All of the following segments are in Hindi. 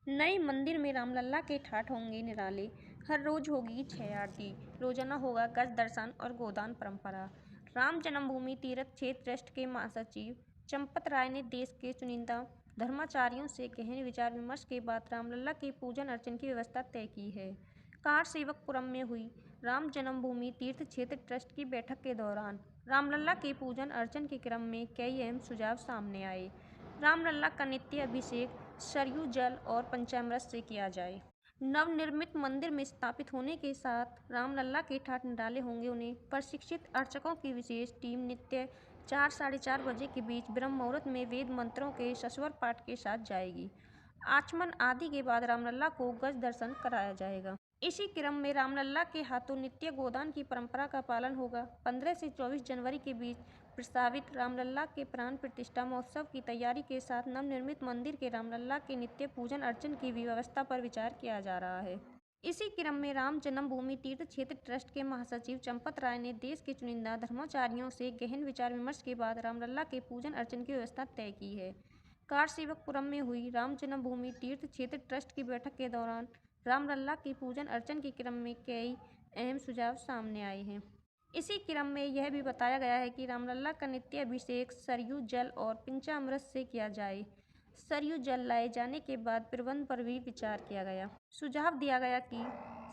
नए मंदिर में रामलला के ठाठ होंगे निराले। हर रोज होगी 6 आरती। रोजाना होगा गज दर्शन और गोदान परंपरा। राम जन्मभूमि तीर्थ क्षेत्र ट्रस्ट के महासचिव चंपत राय ने देश के चुनिंदा धर्माचार्यों से गहन विचार विमर्श के बाद रामलला के पूजन अर्चन की व्यवस्था तय की है। कार सेवकपुरम में हुई राम जन्मभूमि तीर्थ क्षेत्र ट्रस्ट की बैठक के दौरान रामलला के पूजन अर्चन के क्रम में कई अहम सुझाव सामने आए। रामलला का नित्य अभिषेक सरयू जल और पंचामृत से किया जाए। नवनिर्मित मंदिर में स्थापित होने के साथ रामलला के ठाठ निराले होंगे। उन्हें प्रशिक्षित अर्चकों की विशेष टीम नित्य 4 साढ़े 4 बजे के बीच ब्रह्म मुहूर्त में वेद मंत्रों के सस्वर पाठ के साथ जाएगी। आचमन आदि के बाद रामलला को गज दर्शन कराया जाएगा। इसी क्रम में रामलला के हाथों नित्य गोदान की परंपरा का पालन होगा। 15 से 24 जनवरी के बीच प्रस्तावित रामलला के प्राण प्रतिष्ठा महोत्सव की तैयारी के साथ नवनिर्मित मंदिर के रामलला के नित्य पूजन अर्चन की भी व्यवस्था पर विचार किया जा रहा है। इसी क्रम में राम जन्मभूमि तीर्थ क्षेत्र ट्रस्ट के महासचिव चंपत राय ने देश के चुनिंदा धर्माचार्यों से गहन विचार विमर्श के बाद रामलला के पूजन अर्चन की व्यवस्था तय की है। कार सेवकपुरम में हुई राम जन्मभूमि तीर्थ क्षेत्र ट्रस्ट की बैठक के दौरान रामलला के पूजन अर्चन के क्रम में कई अहम सुझाव सामने आए हैं। इसी क्रम में यह भी बताया गया है कि रामलला का नित्य अभिषेक सरयू जल और पंचामृत से किया जाए। सरयू जल लाए जाने के बाद प्रबंध पर भी विचार किया गया। सुझाव दिया गया कि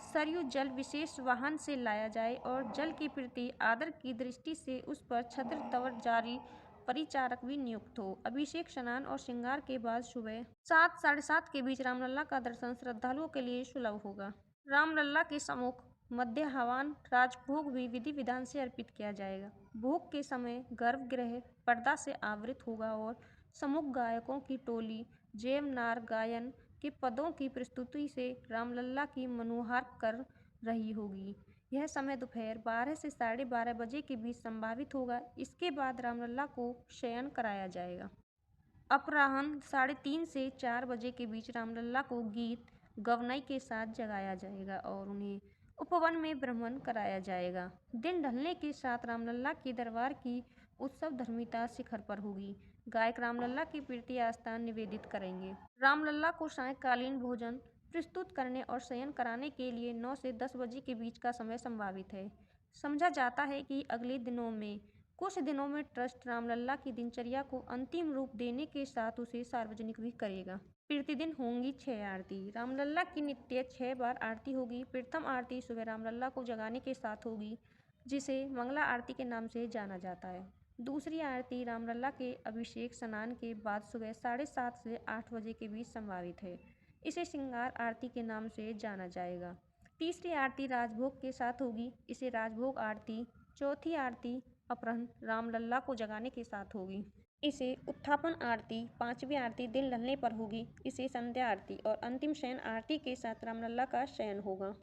सरयू जल विशेष वाहन से लाया जाए और जल के प्रति आदर की दृष्टि से उस पर छत्र तवर जारी परिचारक भी नियुक्त हो। अभिषेक स्नान और श्रृंगार के बाद सुबह 7 साढ़े 7 के बीच रामलला का दर्शन श्रद्धालुओं के लिए सुलभ होगा। रामलला के सम्मुख मध्य हवन राजभोग भी विधि विधान से अर्पित किया जाएगा। भोग के समय गर्भगृह पर्दा से आवृत होगा और सम्मुख गायकों की टोली जयनार गायन के पदों की प्रस्तुति से रामलला की मनोहार कर रही होगी। यह समय दोपहर 12 से साढ़े 12 बजे के बीच संभावित होगा। इसके बाद रामलला को शयन कराया जाएगा। अपराह्न 3:30 से 4 बजे के बीच रामलला को गीत गवनाई के साथ जगाया जाएगा और उन्हें उपवन में भ्रमण कराया जाएगा। दिन ढलने के साथ रामलला के दरबार की उत्सव धर्मिता शिखर पर होगी। गायक रामलला की प्रीति आस्था निवेदित करेंगे। रामलला को सायंकालीन भोजन प्रस्तुत करने और शयन कराने के लिए 9 से 10 बजे के बीच का समय संभावित है। समझा जाता है कि अगले दिनों में कुछ दिनों में ट्रस्ट रामलला की दिनचर्या को अंतिम रूप देने के साथ उसे सार्वजनिक भी करेगा। प्रतिदिन होंगी 6 आरती। रामलला की नित्य 6 बार आरती होगी। प्रथम आरती सुबह रामलला को जगाने के साथ होगी, जिसे मंगला आरती के नाम से जाना जाता है। दूसरी आरती रामलला के अभिषेक स्नान के बाद सुबह 7:30 से 8 बजे के बीच संभावित है। इसे श्रृंगार आरती के नाम से जाना जाएगा। तीसरी आरती राजभोग के साथ होगी। इसे राजभोग आरती। चौथी आरती अपराह्न रामलला को जगाने के साथ होगी। इसे उत्थापन आरती। पांचवी आरती दिन ढलने पर होगी। इसे संध्या आरती और अंतिम शयन आरती के साथ रामलला का शयन होगा।